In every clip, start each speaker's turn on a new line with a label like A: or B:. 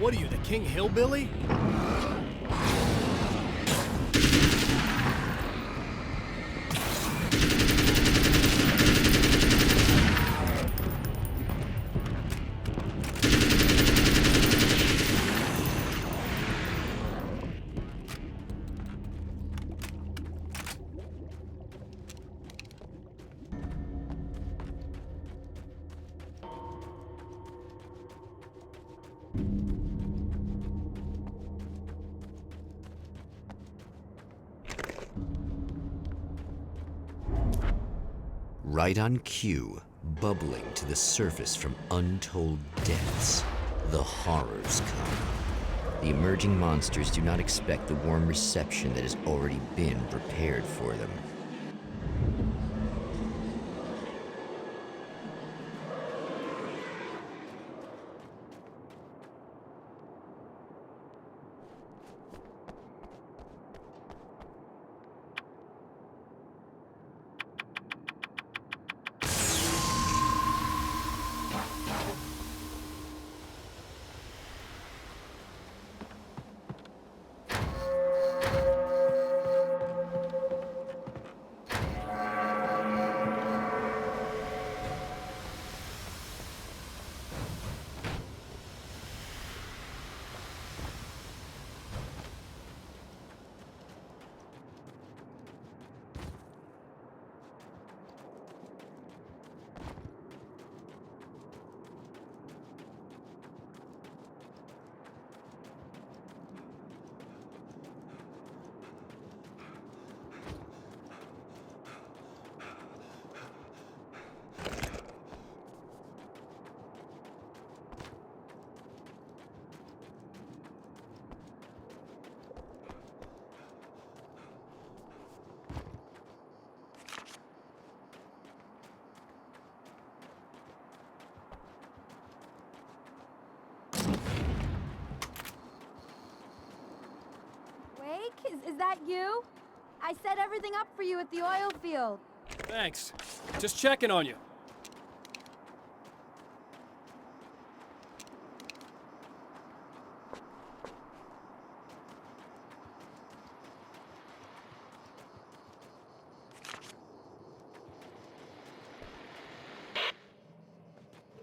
A: What are you, the King Hillbilly?
B: Right on cue, bubbling to the surface from untold depths, the horrors come. The emerging monsters do not expect the warm reception that has already been prepared for them.
C: Is that you? I set everything up for you at the oil field.
A: Thanks. Just checking on you.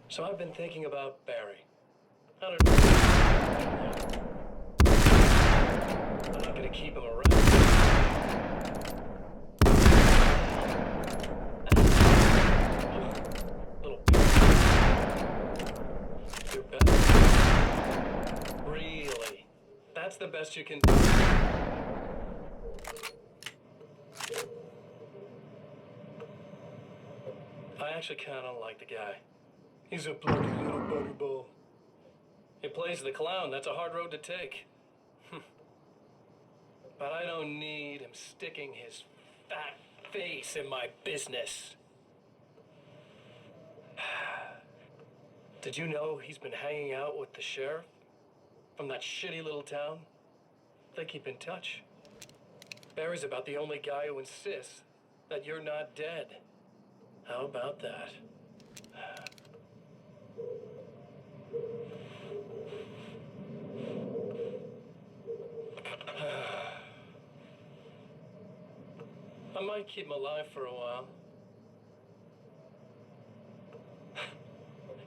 D: So I've been thinking about Barry. I don't know. I'm not gonna keep him around. Little your best. Really? That's the best you can do. I actually kinda like the guy. He's a plucky little butterball. He plays the clown. That's a hard road to take. But I don't need him sticking his fat face in my business. Did you know he's been hanging out with the sheriff from that shitty little town? They keep in touch. Barry's about the only guy who insists that you're not dead. How about that? I might keep him alive for a while.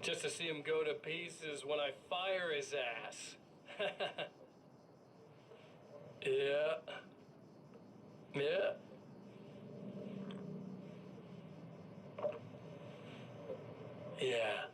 D: Just to see him go to pieces when I fire his ass. Yeah. Yeah. Yeah.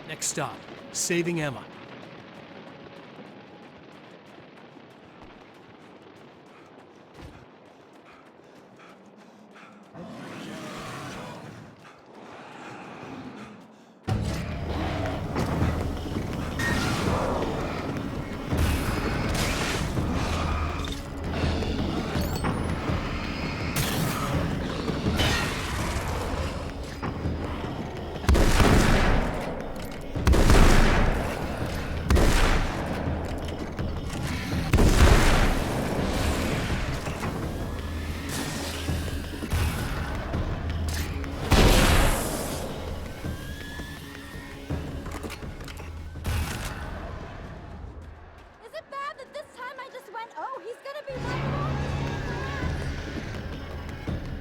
A: Next stop, saving Emma.
C: Is it bad that this time I just went, oh, he's gonna be right home?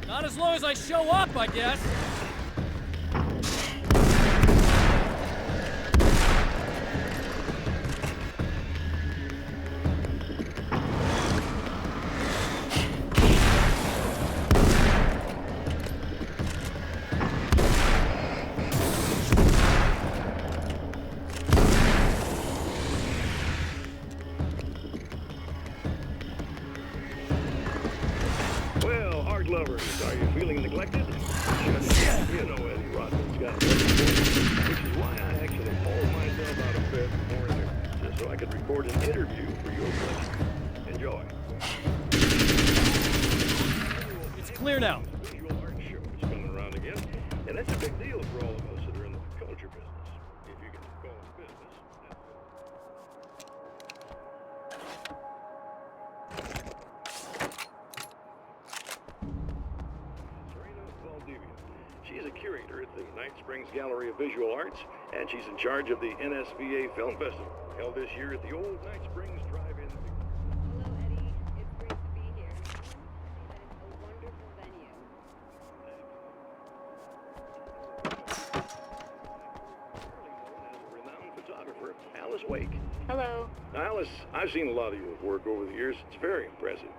A: Not as long as I show up, I guess.
E: Well, art lovers, are you feeling neglected? You know Eddie Rodman's got a which is why I actually hauled myself out of bed this morning just so I could record an interview for your pleasure. Enjoy.
A: It's clear now.
E: Visual art show is coming around again, and that's a big deal for all of us that are in the culture business, if you can call it business. Serena Valdivia. She is a curator at the Night Springs Gallery of Visual Arts, and she's in charge of the NSVA Film Festival, held this year at the old Night Springs Drive-In.
F: Hello, Eddie. It's great to be here. That is a wonderful venue.
E: As a renowned photographer, Alice Wake.
F: Hello.
E: Now, Alice, I've seen a lot of your work over the years. It's very impressive.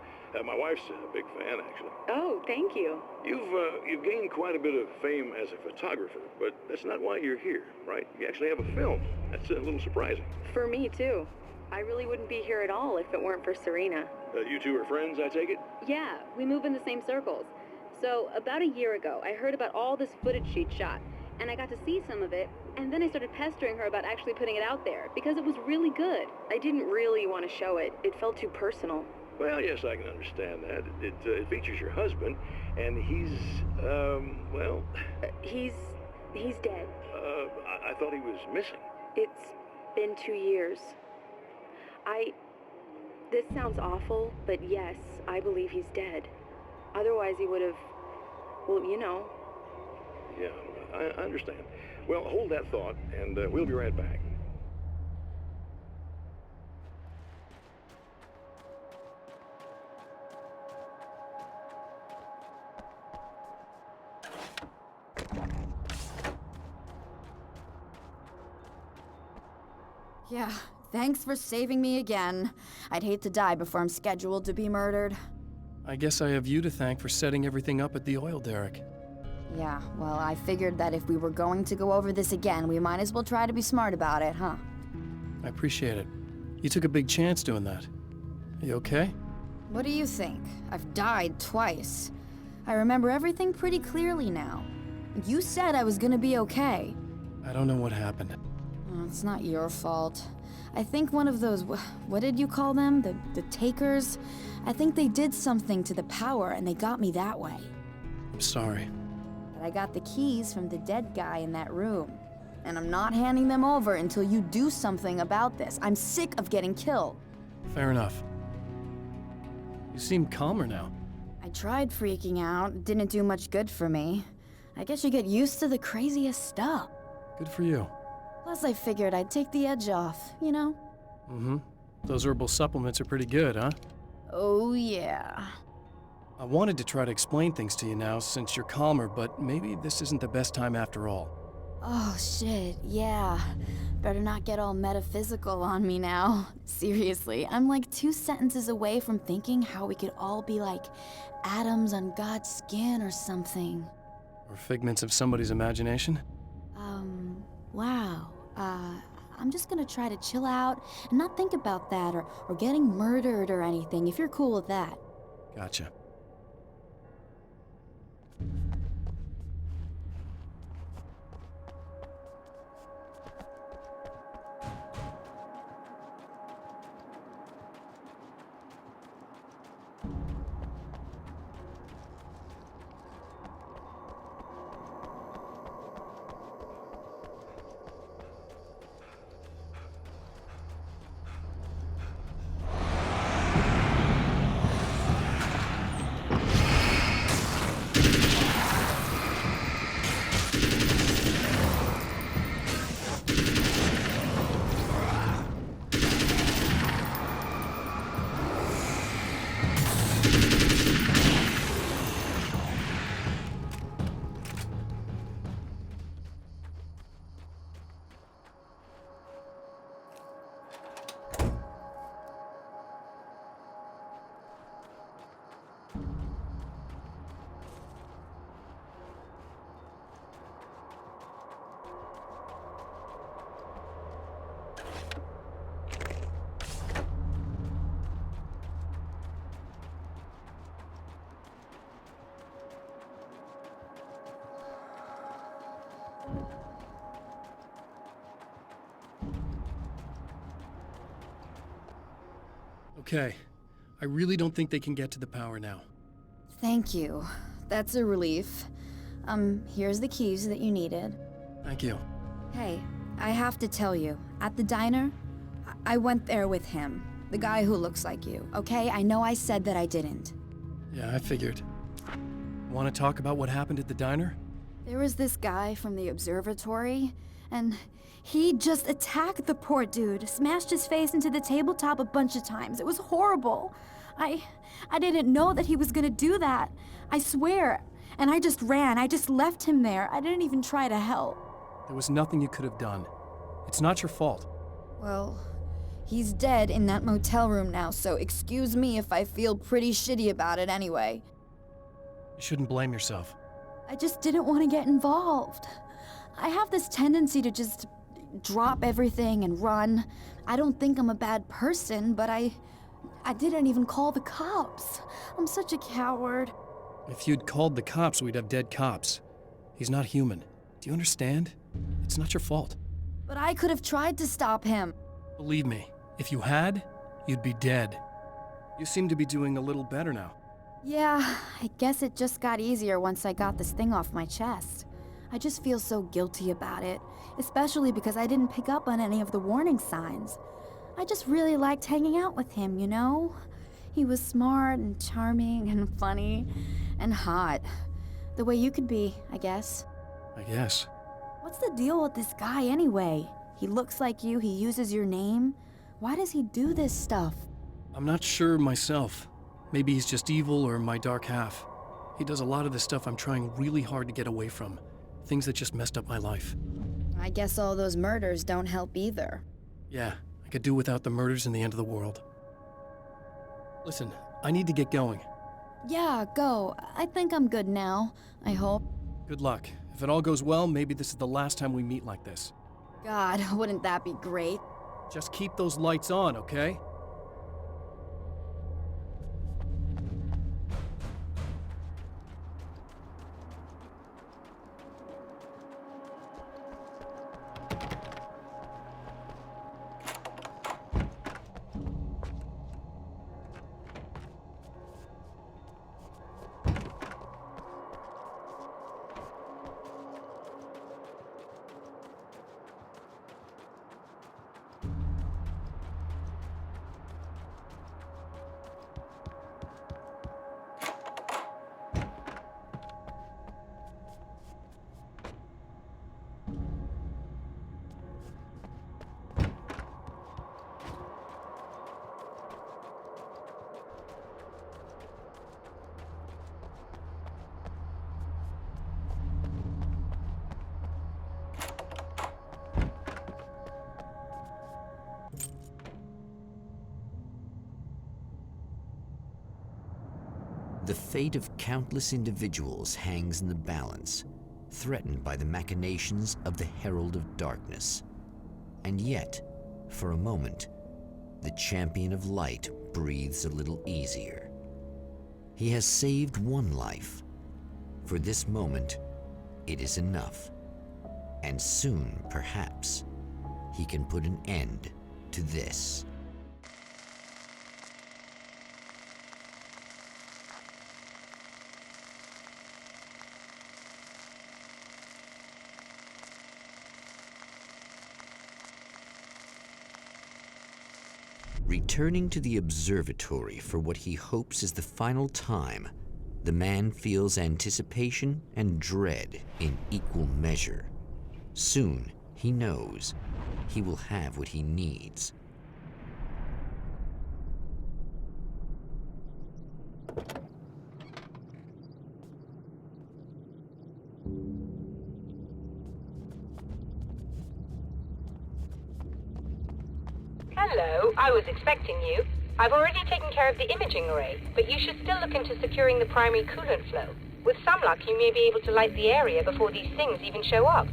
E: My wife's a big fan, actually.
F: Oh, thank you.
E: You've gained quite a bit of fame as a photographer, but that's not why you're here, right? You actually have a film. That's a little surprising.
F: For me, too. I really wouldn't be here at all if it weren't for Serena.
E: You two are friends, I take it?
F: Yeah, we move in the same circles. So, about a year ago, I heard about all this footage she'd shot, and I got to see some of it, and then I started pestering her about actually putting it out there, because it was really good. I didn't really want to show it. It felt too personal.
E: Well, yes, I can understand that. It features your husband, and he's, well,
F: He's dead.
E: I thought he was missing.
F: It's been 2 years. This sounds awful, but yes, I believe he's dead. Otherwise he would have, well, you know.
E: Yeah, I understand. Well, hold that thought, and we'll be right back.
C: Yeah, thanks for saving me again. I'd hate to die before I'm scheduled to be murdered.
A: I guess I have you to thank for setting everything up at the oil derrick.
C: Yeah, well, I figured that if we were going to go over this again, we might as well try to be smart about it, huh?
A: I appreciate it. You took a big chance doing that. Are you okay?
C: What do you think? I've died twice. I remember everything pretty clearly now. You said I was gonna be okay.
A: I don't know what happened.
C: It's not your fault. I think one of those, what did you call them? The takers? I think they did something to the power and they got me that way.
A: I'm sorry.
C: But I got the keys from the dead guy in that room. And I'm not handing them over until you do something about this. I'm sick of getting killed.
A: Fair enough. You seem calmer now.
C: I tried freaking out. It didn't do much good for me. I guess you get used to the craziest stuff.
A: Good for you.
C: Plus, I figured I'd take the edge off, you know?
A: Mm-hmm. Those herbal supplements are pretty good, huh?
C: Oh, yeah.
A: I wanted to try to explain things to you now since you're calmer, but maybe this isn't the best time after all.
C: Oh, shit, yeah. Better not get all metaphysical on me now. Seriously, I'm like 2 sentences away from thinking how we could all be like atoms on God's skin or something.
A: Or figments of somebody's imagination?
C: Wow. I'm just gonna try to chill out and not think about that or getting murdered or anything, if you're cool with that.
A: Gotcha. Okay. I really don't think they can get to the power now.
C: Thank you. That's a relief. Here's the keys that you needed.
A: Thank you.
C: Hey, I have to tell you, at the diner, I went there with him. The guy who looks like you, okay? I know I said that I didn't.
A: Yeah, I figured. Want to talk about what happened at the diner?
C: There was this guy from the observatory, and he just attacked the poor dude, smashed his face into the tabletop a bunch of times. It was horrible. I didn't know that he was gonna do that. I swear. And I just ran. I just left him there. I didn't even try to help.
A: There was nothing you could have done. It's not your fault.
C: Well, he's dead in that motel room now, so excuse me if I feel pretty shitty about it anyway.
A: You shouldn't blame yourself.
C: I just didn't want to get involved. I have this tendency to just drop everything and run. I don't think I'm a bad person, but I didn't even call the cops. I'm such a coward.
A: If you'd called the cops, we'd have dead cops. He's not human. Do you understand? It's not your fault.
C: But I could have tried to stop him.
A: Believe me, if you had, you'd be dead. You seem to be doing a little better now.
C: Yeah, I guess it just got easier once I got this thing off my chest. I just feel so guilty about it, especially because I didn't pick up on any of the warning signs. I just really liked hanging out with him, you know? He was smart and charming and funny and hot. The way you could be, I guess.
A: I guess.
C: What's the deal with this guy anyway? He looks like you, he uses your name. Why does he do this stuff?
A: I'm not sure myself. Maybe he's just evil or my dark half. He does a lot of the stuff I'm trying really hard to get away from. Things that just messed up my life.
C: I guess all those murders don't help either.
A: Yeah, I could do without the murders and the end of the world. Listen, I need to get going.
C: Yeah, go. I think I'm good now. I hope.
A: Good luck. If it all goes well, maybe this is the last time we meet like this.
C: God, wouldn't that be great?
A: Just keep those lights on, okay?
B: The fate of countless individuals hangs in the balance, threatened by the machinations of the Herald of Darkness. And yet, for a moment, the champion of light breathes a little easier. He has saved one life. For this moment, it is enough. And soon, perhaps, he can put an end to this. Returning to the observatory for what he hopes is the final time, the man feels anticipation and dread in equal measure. Soon, he knows, he will have what he needs.
G: Hello, I was expecting you. I've already taken care of the imaging array, but you should still look into securing the primary coolant flow. With some luck, you may be able to light the area before these things even show up.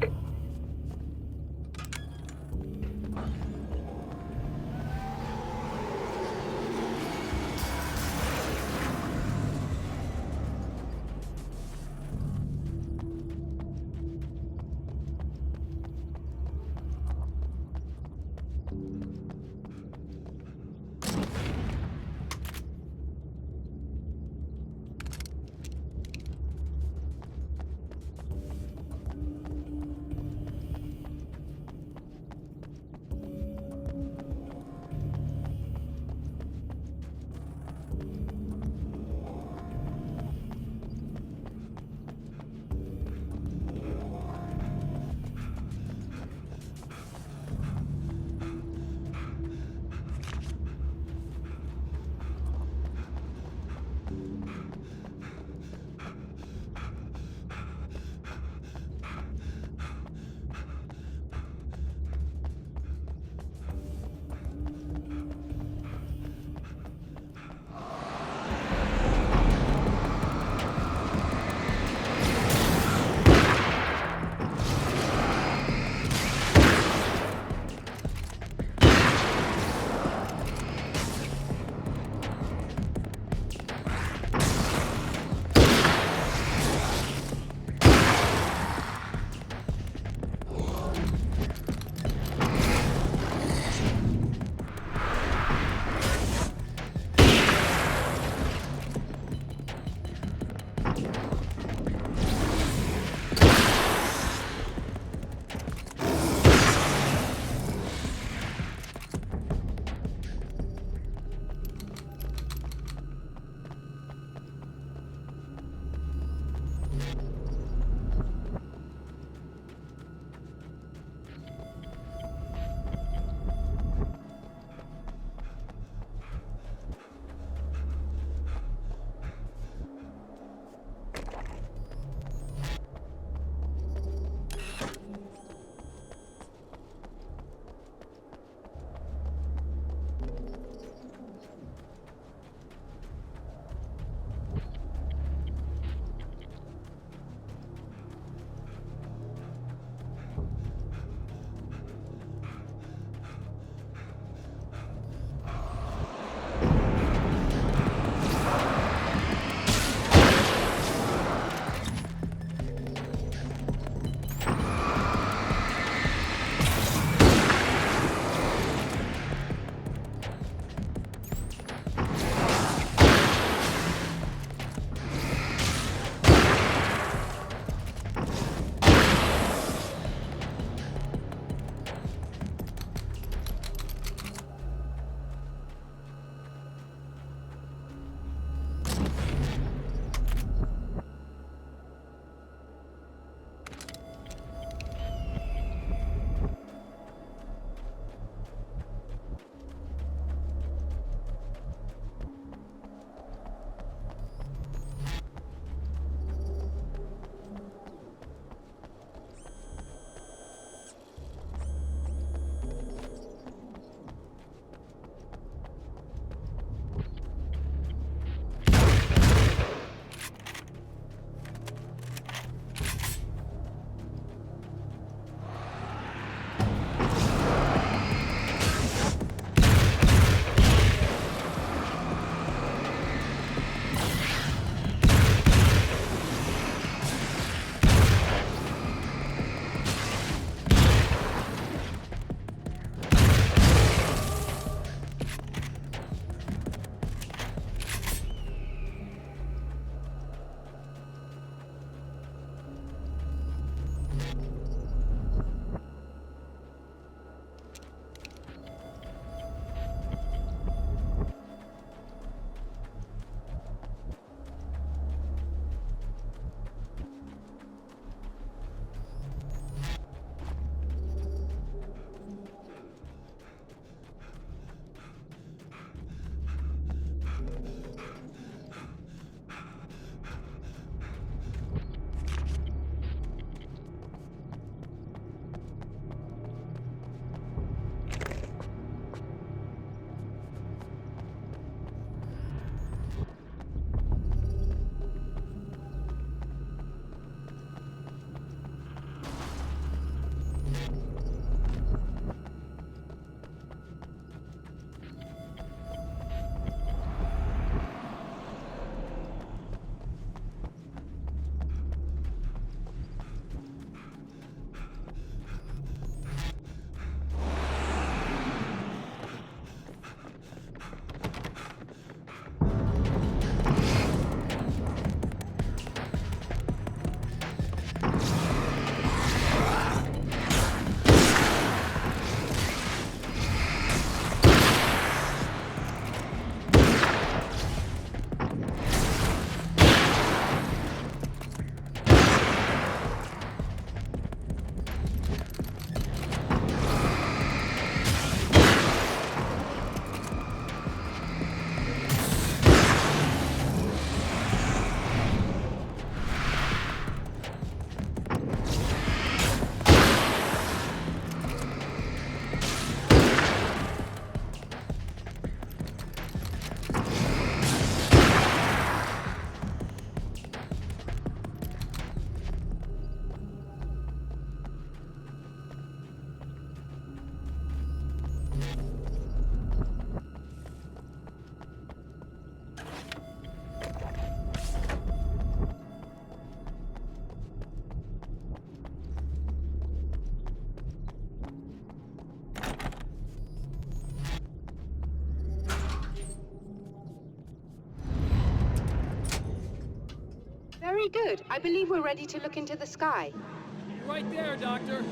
H: Very good. I believe we're ready to look into the sky.
A: Right there, Doctor.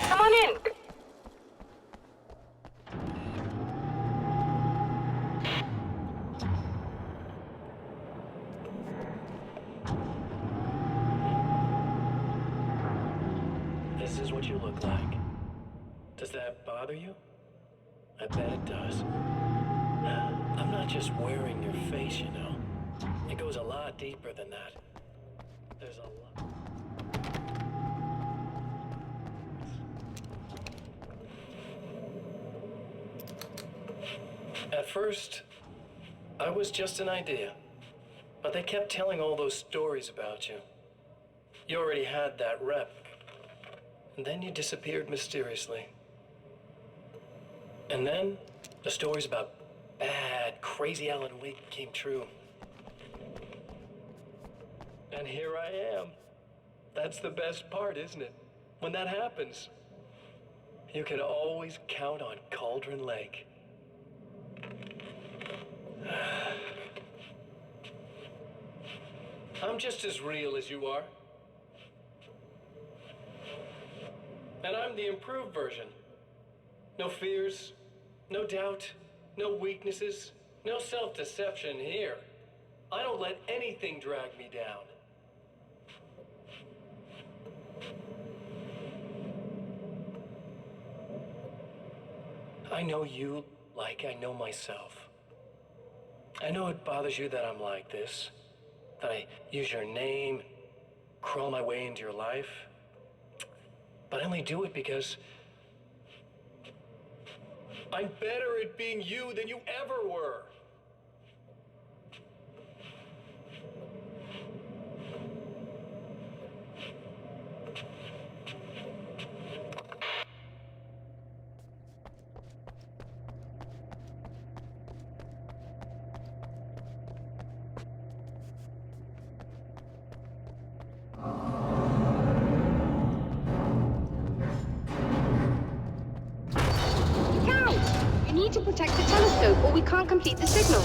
G: Come on in.
D: This is what you look like. Does that bother you? I bet it does. I'm not just wearing your face, you know. It goes a lot deeper than that. There's a lot. At first, I was just an idea. But they kept telling all those stories about you. You already had that rep. And then you disappeared mysteriously. And then, the stories about bad, crazy Alan Wake came true. And here I am. That's the best part, isn't it? When that happens, you can always count on Cauldron Lake. I'm just as real as you are. And I'm the improved version. No fears, no doubt, no weaknesses, no self-deception here. I don't let anything drag me down. I know you like I know myself. I know it bothers you that I'm like this, that I use your name, crawl my way into your life. But I only do it because I'm better at being you than you ever were.
H: need to protect the telescope or we can't complete the signal.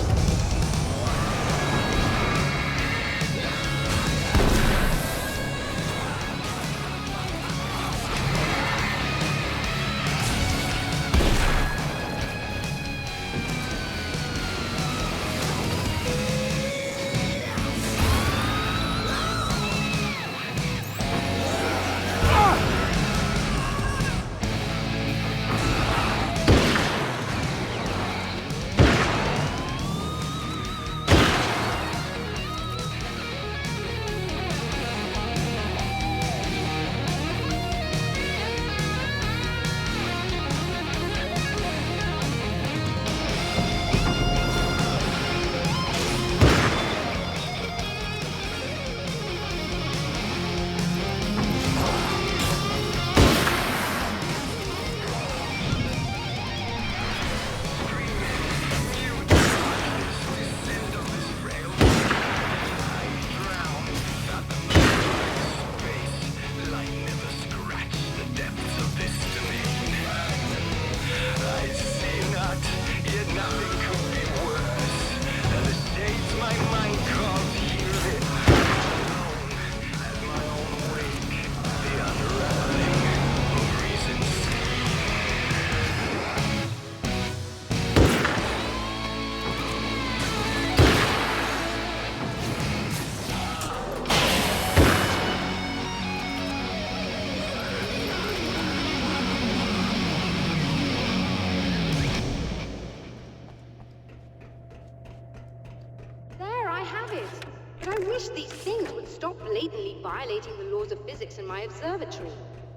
H: Violating the laws of physics in my observatory.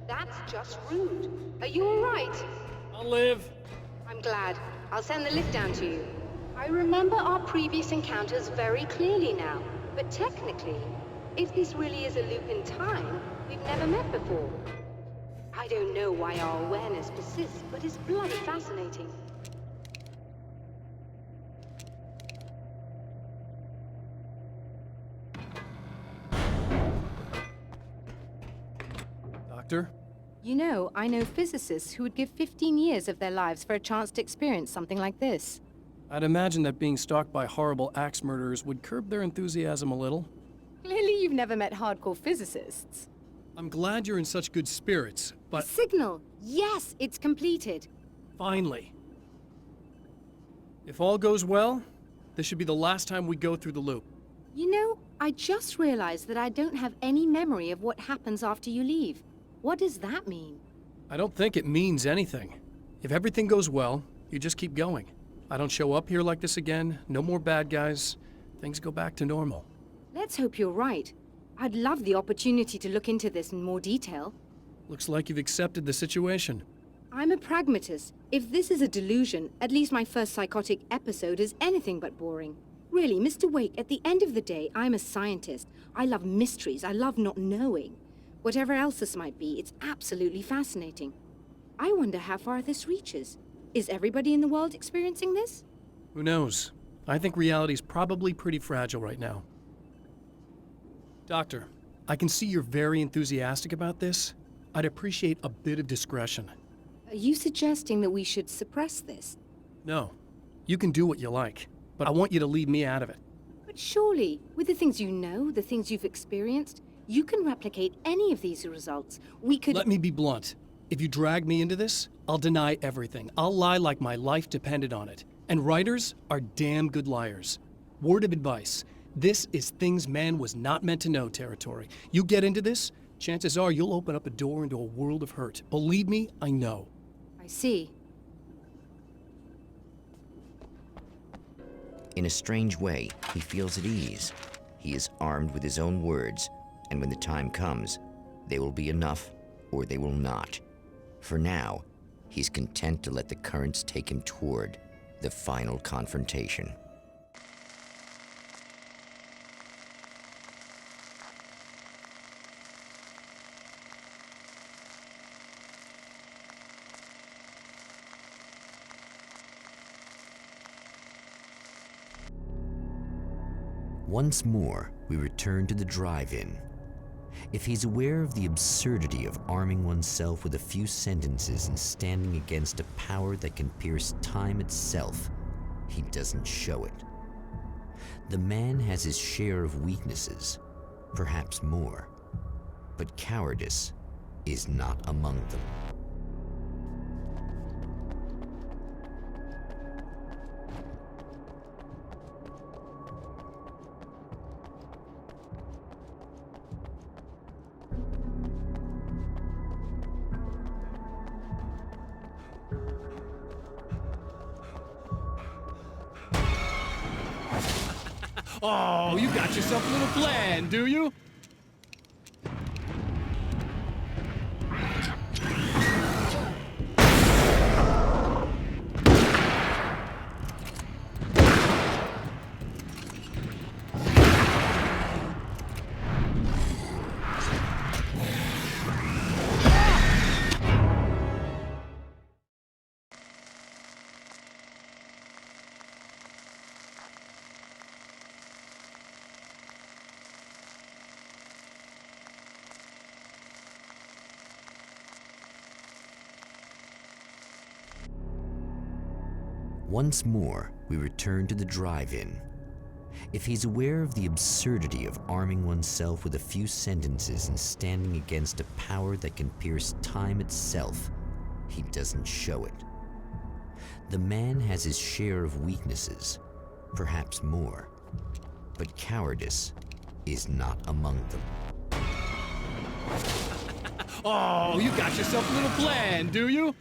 H: That's just rude. Are you all right?
A: I'll live.
H: I'm glad. I'll send the lift down to you. I remember our previous encounters very clearly now, but technically, if this really is a loop in time, we've never met before. I don't know why our awareness persists, but it's bloody fascinating.
A: Doctor?
I: You know, I know physicists who would give 15 years of their lives for a chance to experience something like this.
A: I'd imagine that being stalked by horrible axe murderers would curb their enthusiasm a little.
I: Clearly you've never met hardcore physicists.
A: I'm glad you're in such good spirits, but
I: Signal! Yes, it's completed.
A: finally. If all goes well, this should be the last time we go through the loop.
I: You know, I just realized that I don't have any memory of what happens after you leave. What does that mean?
A: I don't think it means anything. If everything goes well, you just keep going. I don't show up here like this again, no more bad guys. Things go back to normal.
I: Let's hope you're right. I'd love the opportunity to look into this in more detail.
A: Looks like you've accepted the situation.
I: I'm a pragmatist. If this is a delusion, at least my first psychotic episode is anything but boring. Really, Mr. Wake, at the end of the day, I'm a scientist. I love mysteries. I love not knowing. Whatever else this might be, it's absolutely fascinating. I wonder how far this reaches. Is everybody in the world experiencing this?
A: Who knows? I think reality's probably pretty fragile right now. Doctor, I can see you're very enthusiastic about this. I'd appreciate a bit of discretion.
I: Are you suggesting that we should suppress this?
A: No. You can do what you like, but I want you to leave me out of it.
I: But surely, with the things you know, the things you've experienced, you can replicate any of these results. We could—
A: Let me be blunt. If you drag me into this, I'll deny everything. I'll lie like my life depended on it. And writers are damn good liars. Word of advice. This is things man was not meant to know territory. You get into this, chances are you'll open up a door into a world of hurt. Believe me, I know.
I: I see.
B: In a strange way, he feels at ease. He is armed with his own words, and when the time comes, they will be enough or they will not. For now, he's content to let the currents take him toward the final confrontation. Once more, we return to the drive-in. If he's aware of the absurdity of arming oneself with a few sentences and standing against a power that can pierce time itself, he doesn't show it. The man has his share of weaknesses, perhaps more, but cowardice is not among them.
A: Oh, you got yourself a little plan, do you?
B: Once more, we return to the drive-in. If he's aware of the absurdity of arming oneself with a few sentences and standing against a power that can pierce time itself, he doesn't show it. The man has his share of weaknesses, perhaps more, but cowardice is not among them.
A: Oh, you got yourself a little plan, do you?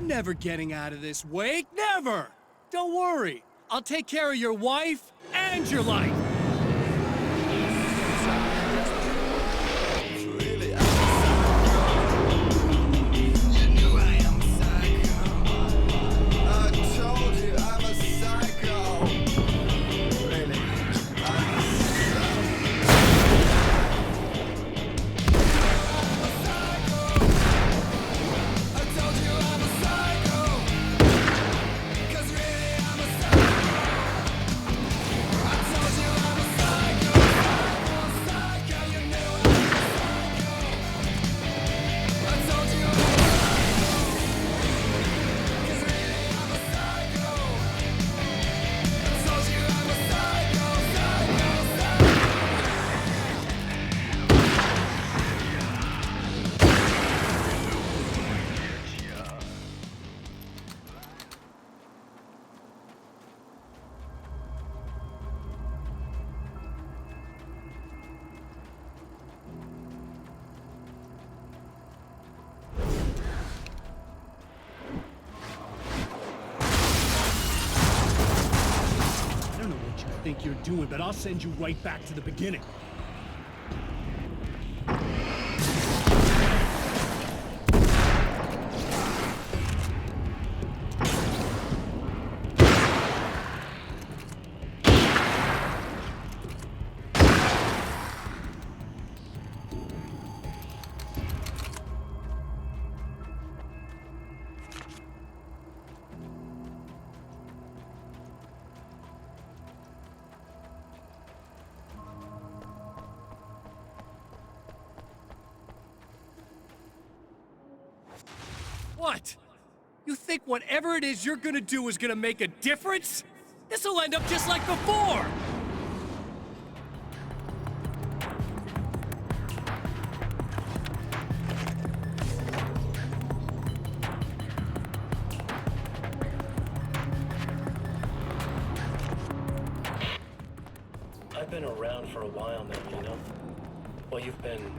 A: never getting out of this, Wake. Never! Don't worry. I'll take care of your wife and your life.
J: Think you're doing, but I'll send you right back to the beginning.
A: What? You think whatever it is you're gonna do is gonna make a difference? This'll end up just like before!
D: I've been around for a while now, you know? Well, you've been...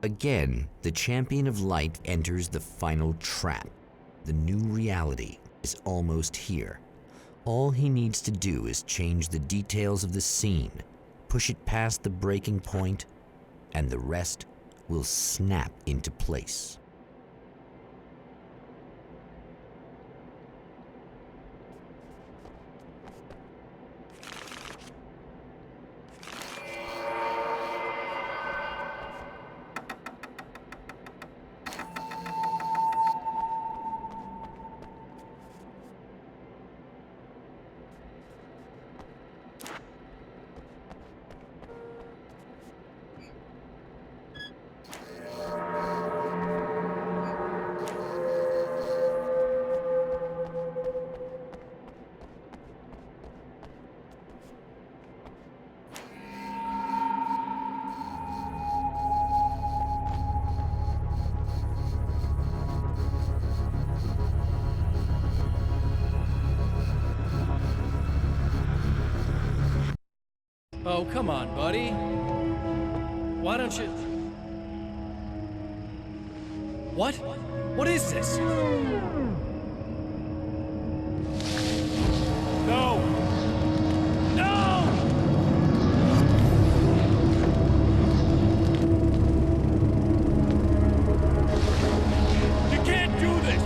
B: Again, the Champion of Light enters the final trap. The new reality is almost here. All he needs to do is change the details of the scene, push it past the breaking point, and the rest will snap into place.
D: Oh, come on, buddy. Why don't you... What? What is this? No! No! You can't do this!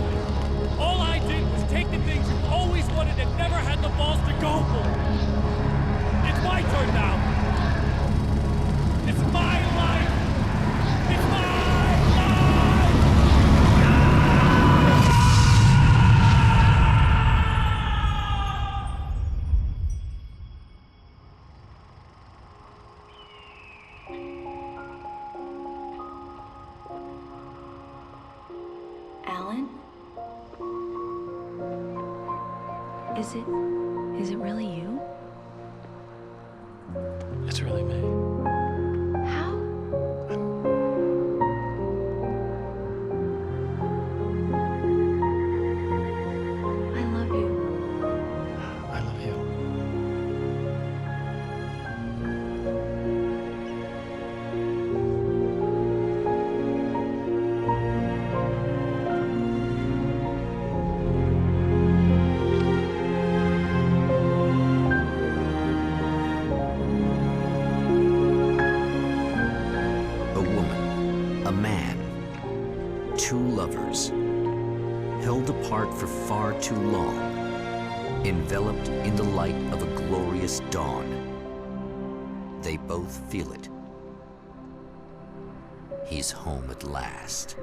D: All I did was take the things you've always wanted and never had the balls to go for! It's my turn now! It's my life! It's my life!
K: Alan? Is it really you?
D: It's really me.
K: How? I love you.
D: I love you.
B: A woman, a man, two lovers, held apart for far too long, enveloped in the light of a glorious dawn. They both feel it. He's home at last.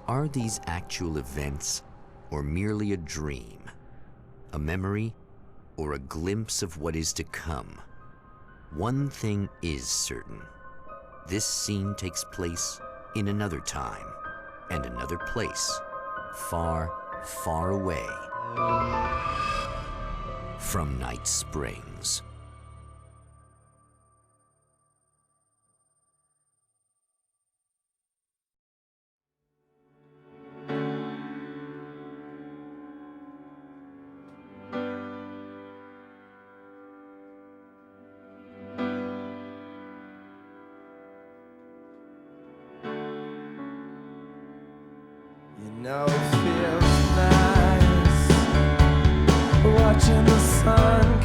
B: Are these actual events, or merely a dream? A memory, or a glimpse of what is to come? One thing is certain. This scene takes place in another time and another place, far, far away from Night Springs.
L: You know it feels nice watching the sun